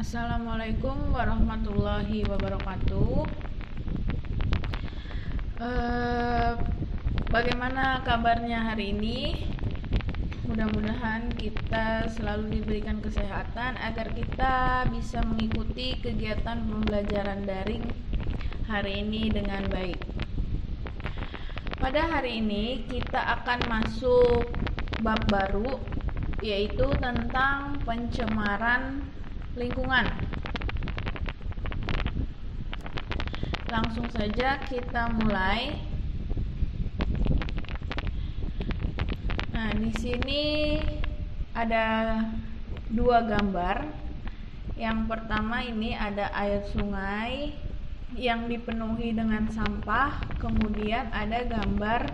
Assalamualaikum warahmatullahi wabarakatuh. Bagaimana kabarnya hari ini? Mudah-mudahan kita selalu diberikan kesehatan agar kita bisa mengikuti kegiatan pembelajaran daring hari ini dengan baik. Pada hari ini kita akan masuk bab baru, yaitu tentang pencemaran lingkungan. Langsung saja kita mulai. Nah, di sini ada dua gambar. Yang pertama ini ada air sungai yang dipenuhi dengan sampah. Kemudian ada gambar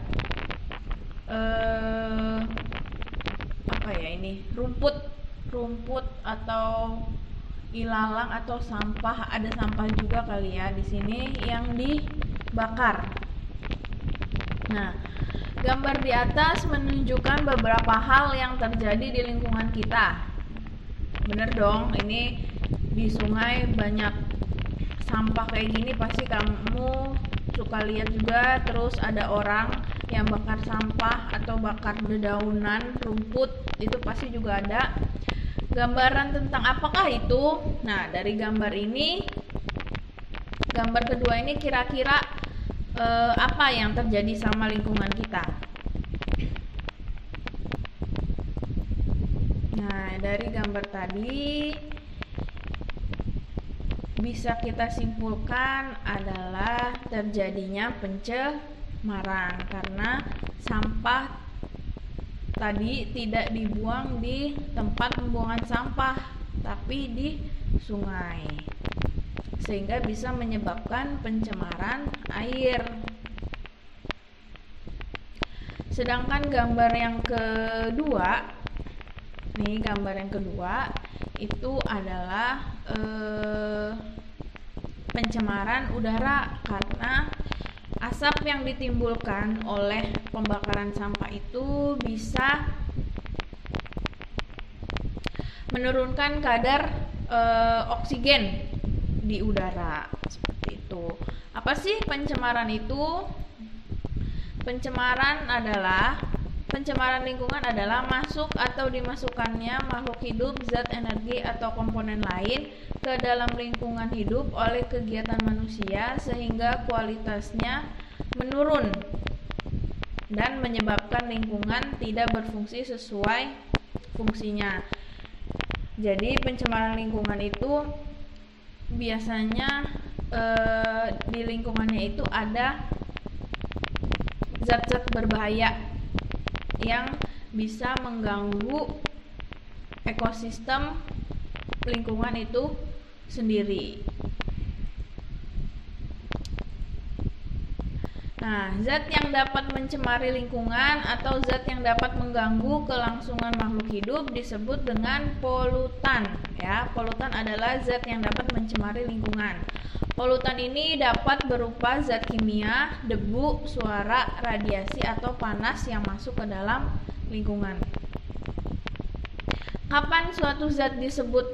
rumput atau ilalang atau sampah, ada sampah juga kali ya di sini yang dibakar. Nah, gambar di atas menunjukkan beberapa hal yang terjadi di lingkungan kita. Bener dong, ini di sungai banyak sampah kayak gini, pasti kamu suka lihat juga. Terus ada orang yang bakar sampah atau bakar dedaunan, rumput, itu pasti juga ada. Gambaran tentang apakah itu? Nah, dari gambar ini, gambar kedua ini kira-kira apa yang terjadi sama lingkungan kita? Nah, dari gambar tadi bisa kita simpulkan adalah terjadinya pencemaran karena sampah tadi tidak dibuang di tempat pembuangan sampah, tapi di sungai, sehingga bisa menyebabkan pencemaran air. Sedangkan gambar yang kedua, nih gambar yang kedua itu adalah pencemaran udara karena asap yang ditimbulkan oleh pembakaran sampah itu bisa menurunkan kadar oksigen di udara, seperti itu. Apa sih pencemaran itu? Pencemaran lingkungan adalah masuk atau dimasukkannya makhluk hidup, zat, energi, atau komponen lain ke dalam lingkungan hidup oleh kegiatan manusia sehingga kualitasnya menurun dan menyebabkan lingkungan tidak berfungsi sesuai fungsinya. Jadi pencemaran lingkungan itu biasanya di lingkungannya itu ada zat-zat berbahaya yang bisa mengganggu ekosistem lingkungan itu sendiri. Nah, zat yang dapat mencemari lingkungan atau zat yang dapat mengganggu kelangsungan makhluk hidup disebut dengan polutan. Ya, polutan adalah zat yang dapat mencemari lingkungan. Polutan ini dapat berupa zat kimia, debu, suara, radiasi, atau panas yang masuk ke dalam lingkungan. Kapan suatu zat disebut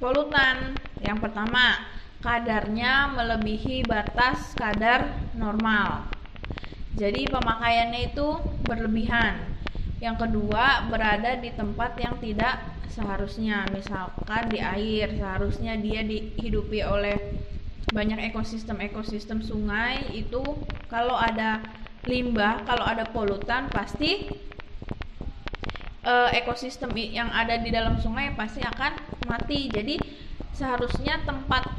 polutan? Yang pertama, kadarnya melebihi batas kadar normal. Jadi pemakaiannya itu berlebihan. Yang kedua, berada di tempat yang tidak seharusnya. Misalkan di air, seharusnya dia dihidupi oleh banyak ekosistem sungai. Itu kalau ada limbah, kalau ada polutan, pasti ekosistem yang ada di dalam sungai pasti akan mati. Jadi seharusnya tempat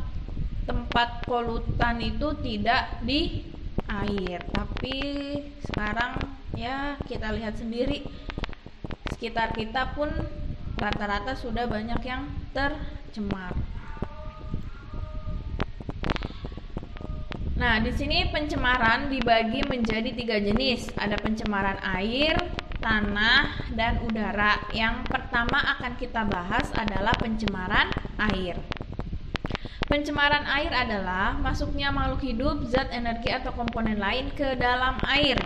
polutan itu tidak di air, tapi sekarang ya kita lihat sendiri, sekitar kita pun rata-rata sudah banyak yang tercemar. Nah, di sini pencemaran dibagi menjadi 3 jenis. Ada pencemaran air, tanah, dan udara. Yang pertama akan kita bahas adalah pencemaran air. Pencemaran air adalah masuknya makhluk hidup, zat, energi, atau komponen lain ke dalam air.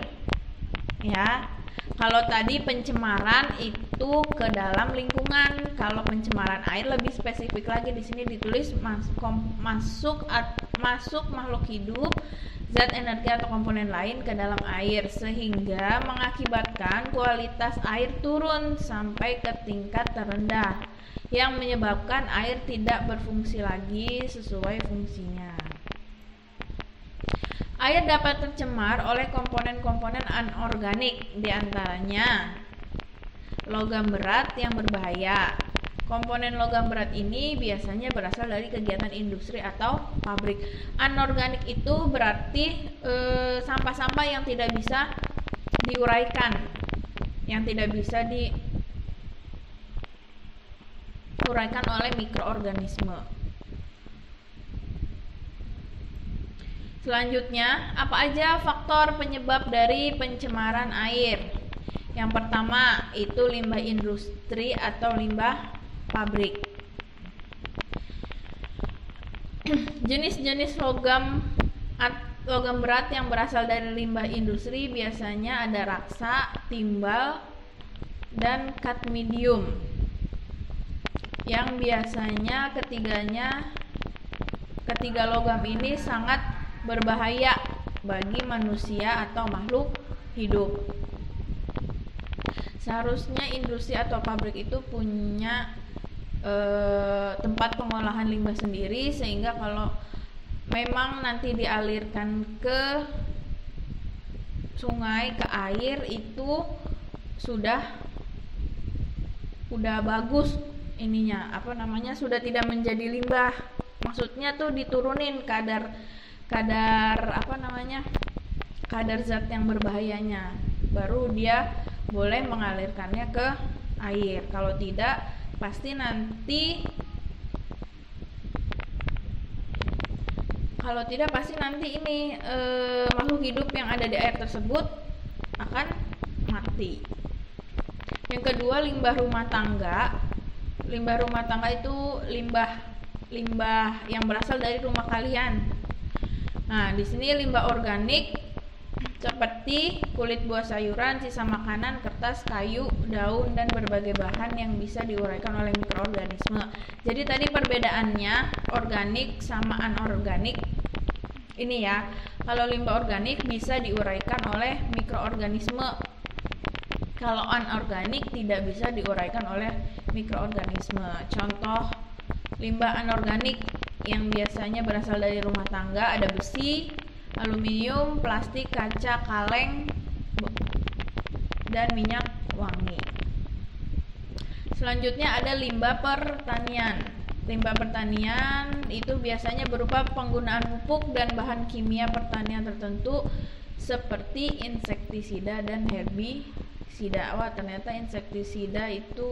Ya, Kalau tadi pencemaran itu ke dalam lingkungan, kalau pencemaran air lebih spesifik lagi, di sini ditulis masuk makhluk hidup, zat energi atau komponen lain ke dalam air sehingga mengakibatkan kualitas air turun sampai ke tingkat terendah yang menyebabkan air tidak berfungsi lagi sesuai fungsinya. Air dapat tercemar oleh komponen-komponen anorganik, diantaranya logam berat yang berbahaya. Komponen logam berat ini biasanya berasal dari kegiatan industri atau pabrik. Anorganik itu berarti sampah-sampah yang tidak bisa diuraikan, yang tidak bisa diuraikan oleh mikroorganisme. Selanjutnya, apa aja faktor penyebab dari pencemaran air? Yang pertama itu limbah industri atau limbah pabrik. Jenis-jenis logam berat yang berasal dari limbah industri biasanya ada raksa, timbal, dan kadmium. Yang biasanya ketiga logam ini sangat berbahaya bagi manusia atau makhluk hidup. Seharusnya industri atau pabrik itu punya tempat pengolahan limbah sendiri, sehingga kalau memang nanti dialirkan ke sungai, ke air, itu sudah bagus sudah tidak menjadi limbah. Maksudnya tuh diturunin kadar zat yang berbahayanya, baru dia boleh mengalirkannya ke air. Kalau tidak, pasti nanti ini makhluk hidup yang ada di air tersebut akan mati. Yang kedua, limbah rumah tangga. Limbah rumah tangga itu limbah yang berasal dari rumah kalian. Nah, di sini limbah organik seperti kulit buah sayuran, sisa makanan, kertas, kayu, daun, dan berbagai bahan yang bisa diuraikan oleh mikroorganisme. Jadi tadi perbedaannya organik sama anorganik. Ini ya, kalau limbah organik bisa diuraikan oleh mikroorganisme. Kalau anorganik tidak bisa diuraikan oleh mikroorganisme. Contoh limbah anorganik yang biasanya berasal dari rumah tangga ada besi, aluminium, plastik, kaca, kaleng, dan minyak wangi. Selanjutnya ada limbah pertanian. Limbah pertanian itu biasanya berupa penggunaan pupuk dan bahan kimia pertanian tertentu seperti insektisida dan herbisida. Wah, ternyata insektisida itu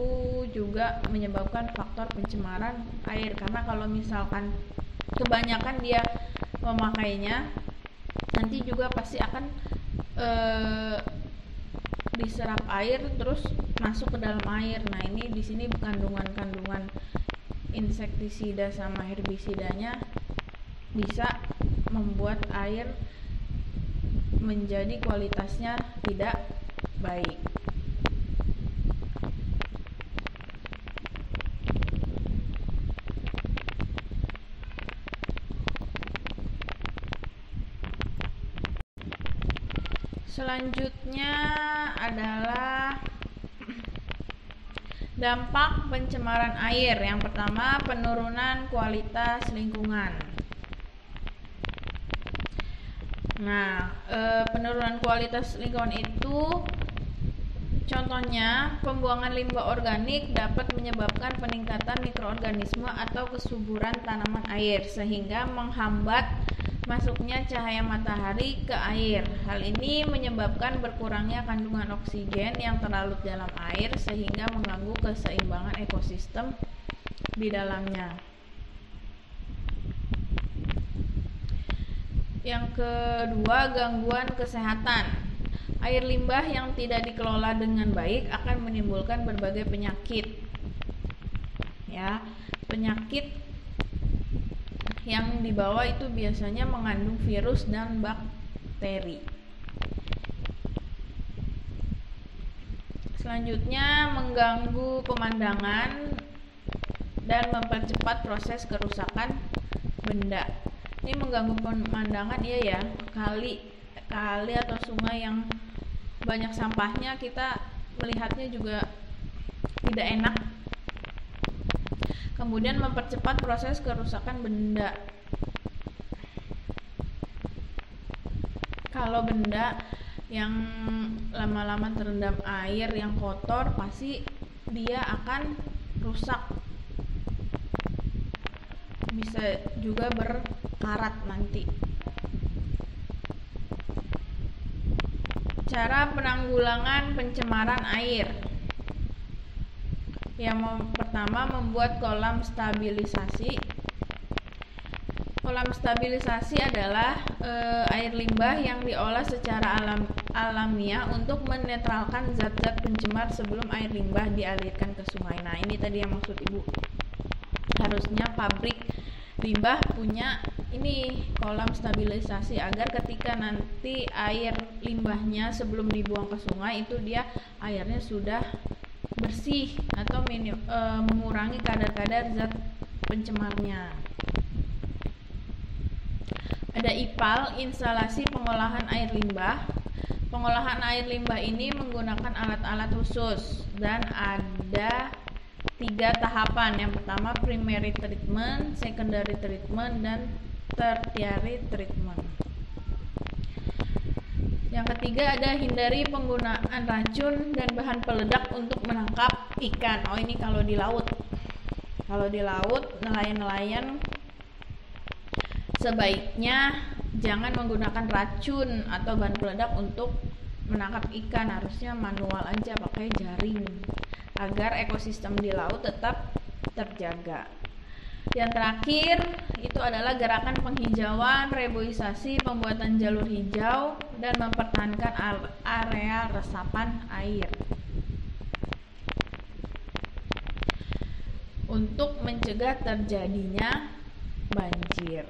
juga menyebabkan faktor pencemaran air, karena kalau misalkan kebanyakan dia memakainya, nanti juga pasti akan diserap air terus masuk ke dalam air. Nah, ini di sini kandungan insektisida sama herbisidanya bisa membuat air menjadi kualitasnya tidak baik. Selanjutnya adalah dampak pencemaran air. Yang pertama, penurunan kualitas lingkungan. Nah, penurunan kualitas lingkungan itu contohnya pembuangan limbah organik dapat menyebabkan peningkatan mikroorganisme atau kesuburan tanaman air sehingga menghambat masuknya cahaya matahari ke air. Hal ini menyebabkan berkurangnya kandungan oksigen yang terlarut dalam air sehingga mengganggu keseimbangan ekosistem di dalamnya. Yang kedua, gangguan kesehatan. Air limbah yang tidak dikelola dengan baik akan menimbulkan berbagai penyakit. Ya, penyakit yang dibawa itu biasanya mengandung virus dan bakteri. Selanjutnya mengganggu pemandangan dan mempercepat proses kerusakan benda. Ini mengganggu pemandangan, iya ya, kali atau sungai yang banyak sampahnya, kita melihatnya juga tidak enak. Kemudian mempercepat proses kerusakan benda. Kalau benda yang lama-lama terendam air yang kotor, pasti dia akan rusak, bisa juga berkarat nanti. Cara penanggulangan pencemaran air. Yang pertama, membuat kolam stabilisasi. Kolam stabilisasi adalah air limbah yang diolah secara alamiah untuk menetralkan zat-zat pencemar sebelum air limbah dialirkan ke sungai. Nah, ini tadi yang maksud Ibu. Harusnya pabrik limbah punya ini kolam stabilisasi, agar ketika nanti air limbahnya sebelum dibuang ke sungai itu dia airnya sudah bersih atau mengurangi kadar-kadar zat pencemarnya. Ada IPAL, instalasi pengolahan air limbah. Pengolahan air limbah ini menggunakan alat-alat khusus dan ada 3 tahapan. Yang pertama primary treatment, secondary treatment, dan tertiary treatment. Yang ketiga ada hindari penggunaan racun dan bahan peledak untuk menangkap ikan. Oh, ini kalau di laut. Kalau di laut, nelayan-nelayan sebaiknya jangan menggunakan racun atau bahan peledak untuk menangkap ikan. Harusnya manual aja, pakai jaring, agar ekosistem di laut tetap terjaga. Yang terakhir itu adalah gerakan penghijauan, reboisasi, pembuatan jalur hijau, dan mempertahankan area resapan air untuk mencegah terjadinya banjir.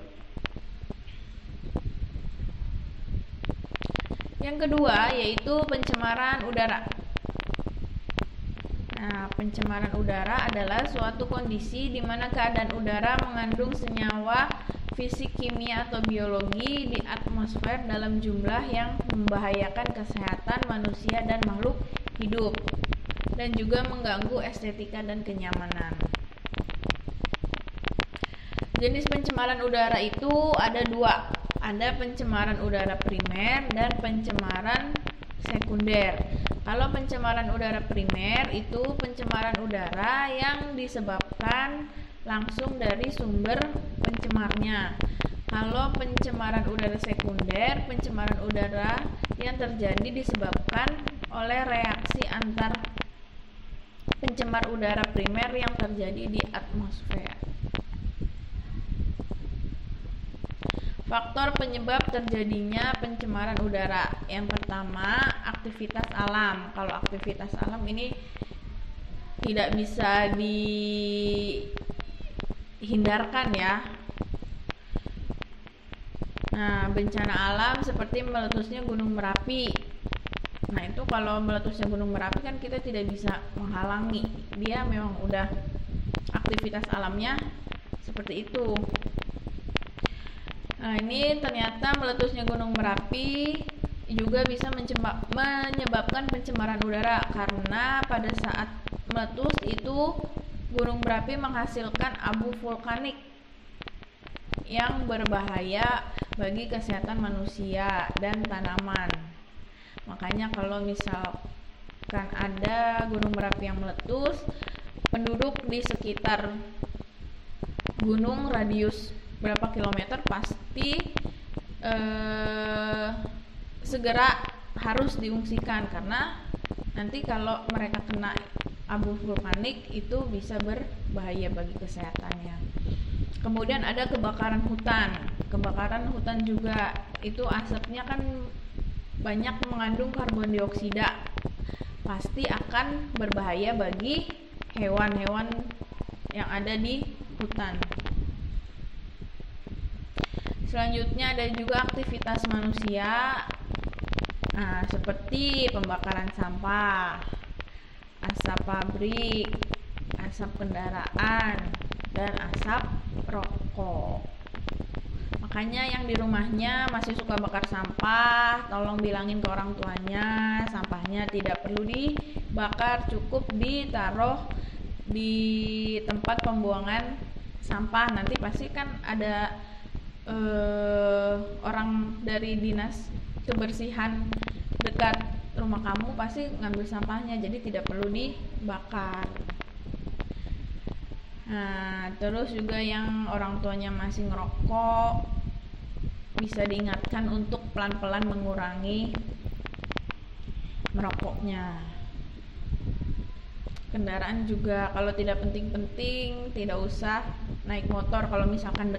Yang kedua yaitu pencemaran udara. Nah, pencemaran udara adalah suatu kondisi di mana keadaan udara mengandung senyawa fisik, kimia, atau biologi di atmosfer dalam jumlah yang membahayakan kesehatan manusia dan makhluk hidup, dan juga mengganggu estetika dan kenyamanan. Jenis pencemaran udara itu ada 2. Ada pencemaran udara primer dan pencemaran sekunder. Kalau pencemaran udara primer itu pencemaran udara yang disebabkan langsung dari sumber pencemarnya. Kalau pencemaran udara sekunder, pencemaran udara yang terjadi disebabkan oleh reaksi antar pencemar udara primer yang terjadi di atmosfer. Faktor penyebab terjadinya pencemaran udara. Yang pertama, aktivitas alam. Kalau aktivitas alam ini tidak bisa dihindarkan ya. Nah, bencana alam seperti meletusnya Gunung Merapi. Nah, itu kalau meletusnya Gunung Merapi kan kita tidak bisa menghalangi. Dia memang udah aktivitas alamnya seperti itu. Nah, ini ternyata meletusnya Gunung Merapi juga bisa menyebabkan pencemaran udara, karena pada saat meletus itu Gunung Merapi menghasilkan abu vulkanik yang berbahaya bagi kesehatan manusia dan tanaman. Makanya kalau misalkan ada Gunung Merapi yang meletus, penduduk di sekitar gunung radius berapa kilometer pasti segera harus diungsikan, karena nanti kalau mereka kena abu vulkanik itu bisa berbahaya bagi kesehatannya. Kemudian ada kebakaran hutan. Kebakaran hutan juga itu asapnya kan banyak mengandung karbon dioksida, pasti akan berbahaya bagi hewan-hewan yang ada di hutan. Selanjutnya ada juga aktivitas manusia, seperti pembakaran sampah. asap pabrik, asap kendaraan, dan asap rokok. Makanya yang di rumahnya masih suka bakar sampah, tolong bilangin ke orang tuanya, sampahnya tidak perlu dibakar, cukup ditaruh di tempat pembuangan sampah. Nanti pasti kan ada orang dari dinas kebersihan dekat rumah kamu pasti ngambil sampahnya, jadi tidak perlu dibakar. Nah, terus juga yang orang tuanya masih ngerokok, bisa diingatkan untuk pelan-pelan mengurangi merokoknya. Kendaraan juga kalau tidak penting-penting tidak usah naik motor. Kalau misalkan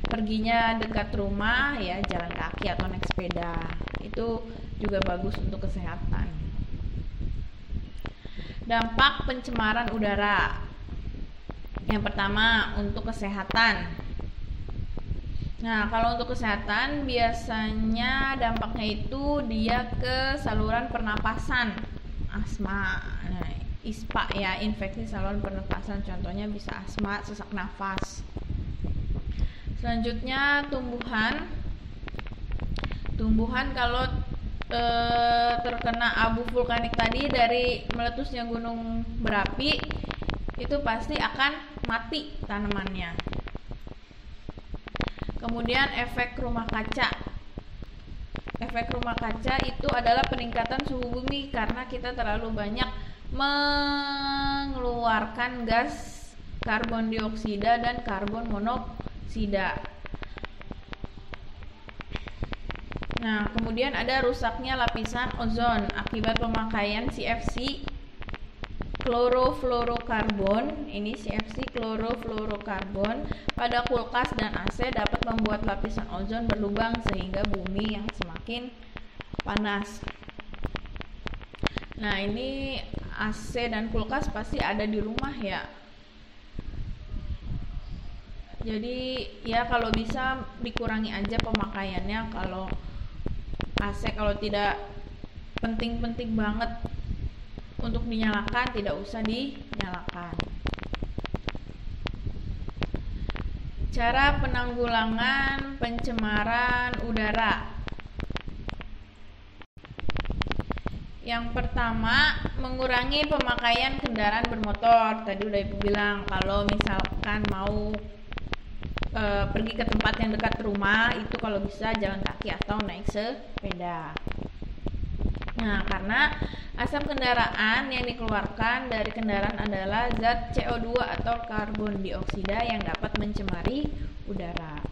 perginya dekat rumah, ya jalan kaki atau naik sepeda. Itu juga bagus untuk kesehatan. Dampak pencemaran udara. Yang pertama untuk kesehatan. Nah, kalau untuk kesehatan biasanya dampaknya itu dia ke saluran pernapasan, asma. Nah, ISPA ya, infeksi saluran pernapasan, contohnya bisa asma, sesak nafas. Selanjutnya tumbuhan kalau terkena abu vulkanik tadi dari meletusnya gunung berapi, itu pasti akan mati tanamannya. Kemudian efek rumah kaca. Efek rumah kaca itu adalah peningkatan suhu bumi karena kita terlalu banyak mengeluarkan gas karbon dioksida dan karbon monoksida. Nah, kemudian ada rusaknya lapisan ozon akibat pemakaian CFC klorofluorokarbon. Ini CFC klorofluorokarbon pada kulkas dan AC dapat membuat lapisan ozon berlubang sehingga bumi yang semakin panas. Nah, ini AC dan kulkas pasti ada di rumah ya. Jadi ya kalau bisa dikurangi aja pemakaiannya. Kalau AC kalau tidak penting-penting banget untuk dinyalakan, tidak usah dinyalakan. Cara penanggulangan pencemaran udara. Yang pertama, mengurangi pemakaian kendaraan bermotor. Tadi udah Ibu bilang, kalau misalkan mau pergi ke tempat yang dekat rumah, itu kalau bisa jalan kaki atau naik sepeda. Nah, karena asap kendaraan yang dikeluarkan dari kendaraan adalah zat CO2 atau karbon dioksida yang dapat mencemari udara.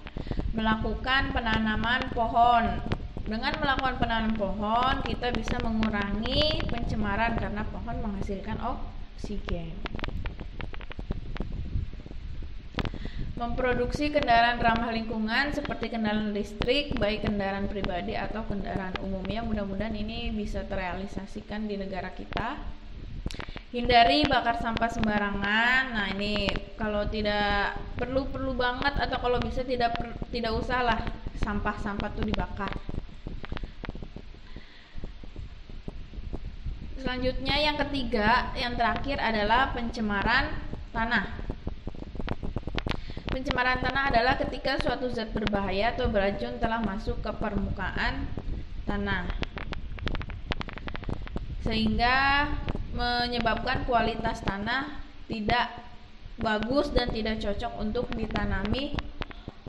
Melakukan penanaman pohon. Dengan melakukan penanaman pohon, kita bisa mengurangi pencemaran karena pohon menghasilkan oksigen. Memproduksi kendaraan ramah lingkungan seperti kendaraan listrik, baik kendaraan pribadi atau kendaraan umumnya. Mudah-mudahan ini bisa terrealisasikan di negara kita. Hindari bakar sampah sembarangan. Nah, ini kalau tidak perlu banget atau kalau bisa tidak usah lah sampah-sampah tuh dibakar. Selanjutnya yang ketiga, yang terakhir adalah pencemaran tanah. Pencemaran tanah adalah ketika suatu zat berbahaya atau beracun telah masuk ke permukaan tanah, sehingga menyebabkan kualitas tanah tidak bagus dan tidak cocok untuk ditanami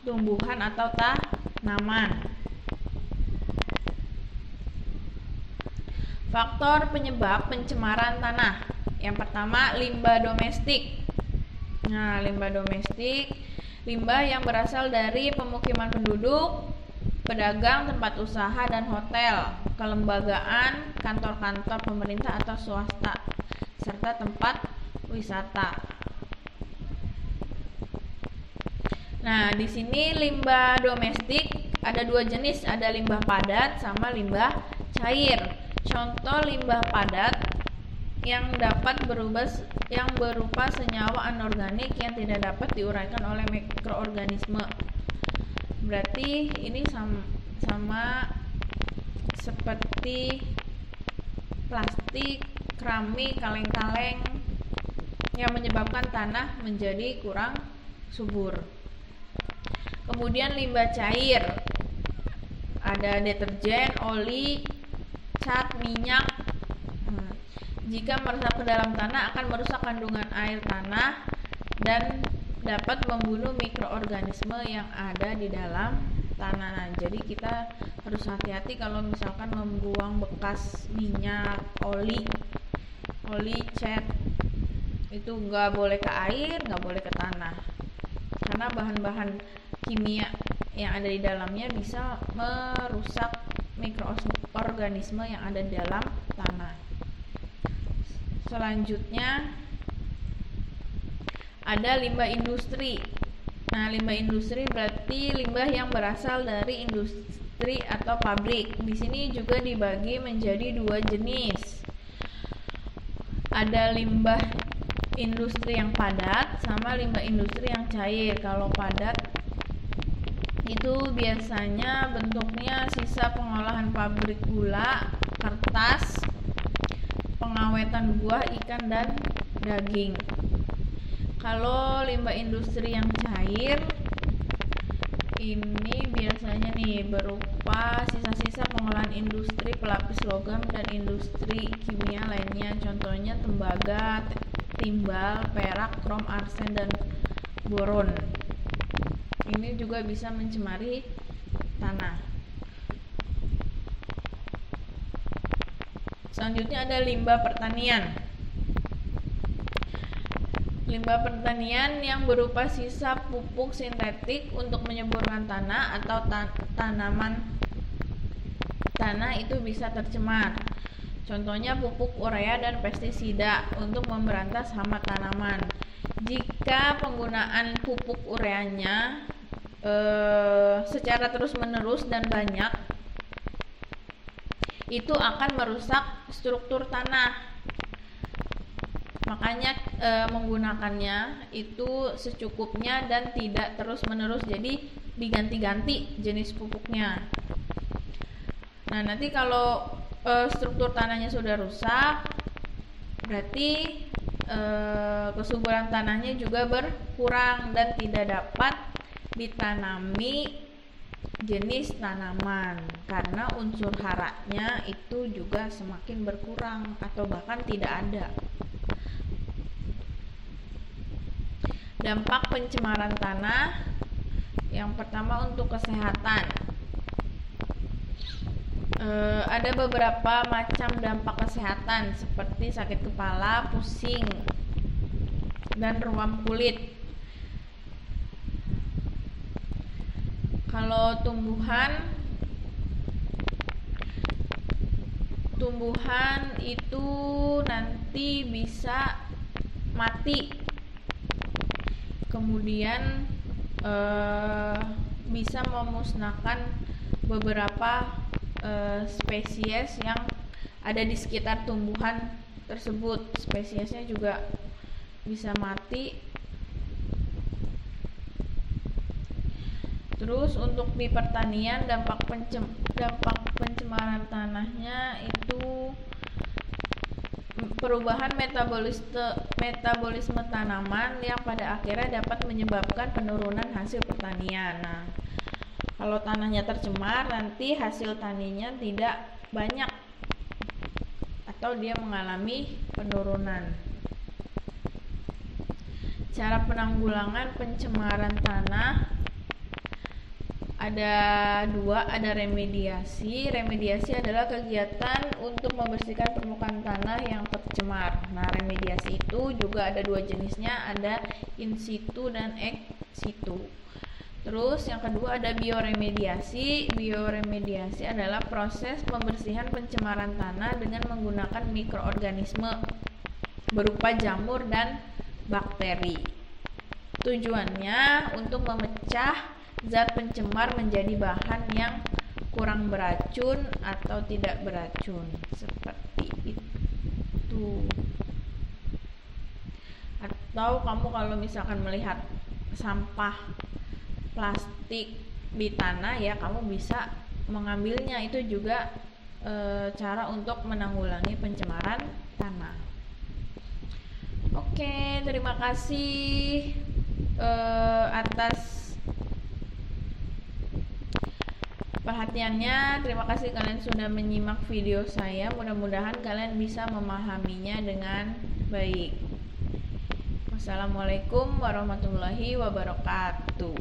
tumbuhan atau tanaman. Faktor penyebab pencemaran tanah. Yang pertama, limbah domestik. Nah, limbah domestik, limbah yang berasal dari pemukiman penduduk, pedagang, tempat usaha dan hotel, kelembagaan, kantor-kantor pemerintah atau swasta, serta tempat wisata. Nah, di sini limbah domestik ada dua jenis, ada limbah padat sama limbah cair. Contoh limbah padat yang dapat yang berupa senyawa anorganik yang tidak dapat diuraikan oleh mikroorganisme. Berarti ini sama seperti plastik, keramik, kaleng-kaleng yang menyebabkan tanah menjadi kurang subur. Kemudian limbah cair, ada deterjen, oli, cat, minyak. Jika meresap ke dalam tanah akan merusak kandungan air tanah dan dapat membunuh mikroorganisme yang ada di dalam tanah. Nah, jadi kita harus hati-hati kalau misalkan membuang bekas minyak, oli, cat, itu nggak boleh ke air, nggak boleh ke tanah, karena bahan-bahan kimia yang ada di dalamnya bisa merusak mikroorganisme yang ada di dalam tanah. Selanjutnya ada limbah industri. Nah, limbah industri berarti limbah yang berasal dari industri atau pabrik. Di sini juga dibagi menjadi dua jenis. Ada limbah industri yang padat sama limbah industri yang cair. Kalau padat itu biasanya bentuknya sisa pengolahan pabrik gula, kertas, pengawetan buah, ikan, dan daging. Kalau limbah industri yang cair ini biasanya nih berupa sisa-sisa pengolahan industri pelapis logam dan industri kimia lainnya, contohnya tembaga, timbal, perak, krom, arsen, dan boron. Ini juga bisa mencemari tanah. Selanjutnya ada limbah pertanian. Limbah pertanian yang berupa sisa pupuk sintetik untuk menyuburkan tanah atau tanaman tanah itu bisa tercemar. Contohnya pupuk urea dan pestisida untuk memberantas hama tanaman. Jika penggunaan pupuk ureanya secara terus-menerus dan banyak, itu akan merusak struktur tanah. Makanya menggunakannya itu secukupnya dan tidak terus-menerus, jadi diganti-ganti jenis pupuknya. Nah, nanti kalau struktur tanahnya sudah rusak, berarti kesuburan tanahnya juga berkurang dan tidak dapat ditanami jenis tanaman karena unsur haranya itu juga semakin berkurang atau bahkan tidak ada. Dampak pencemaran tanah. Yang pertama untuk kesehatan. Ada beberapa macam dampak kesehatan seperti sakit kepala, pusing, dan ruam kulit. Kalau tumbuhan itu nanti bisa mati. Kemudian bisa memusnahkan beberapa spesies yang ada di sekitar tumbuhan tersebut. Spesiesnya juga bisa mati. Terus untuk di pertanian dampak pencemaran tanahnya itu perubahan metabolisme tanaman yang pada akhirnya dapat menyebabkan penurunan hasil pertanian. Nah, kalau tanahnya tercemar, nanti hasil taninya tidak banyak atau dia mengalami penurunan. Cara penanggulangan pencemaran tanah ada dua, ada remediasi. Remediasi adalah kegiatan untuk membersihkan permukaan tanah yang tercemar. Nah, remediasi itu juga ada dua jenisnya, ada in situ dan ex situ. Terus yang kedua ada bioremediasi. Bioremediasi adalah proses pembersihan pencemaran tanah dengan menggunakan mikroorganisme berupa jamur dan bakteri. Tujuannya untuk memecah zat pencemar menjadi bahan yang kurang beracun atau tidak beracun, seperti itu. Atau kamu kalau misalkan melihat sampah plastik di tanah, ya kamu bisa mengambilnya. Itu juga cara untuk menanggulangi pencemaran tanah. Oke, terima kasih atas perhatiannya. Terima kasih kalian sudah menyimak video saya. Mudah-mudahan kalian bisa memahaminya dengan baik. Wassalamualaikum warahmatullahi wabarakatuh.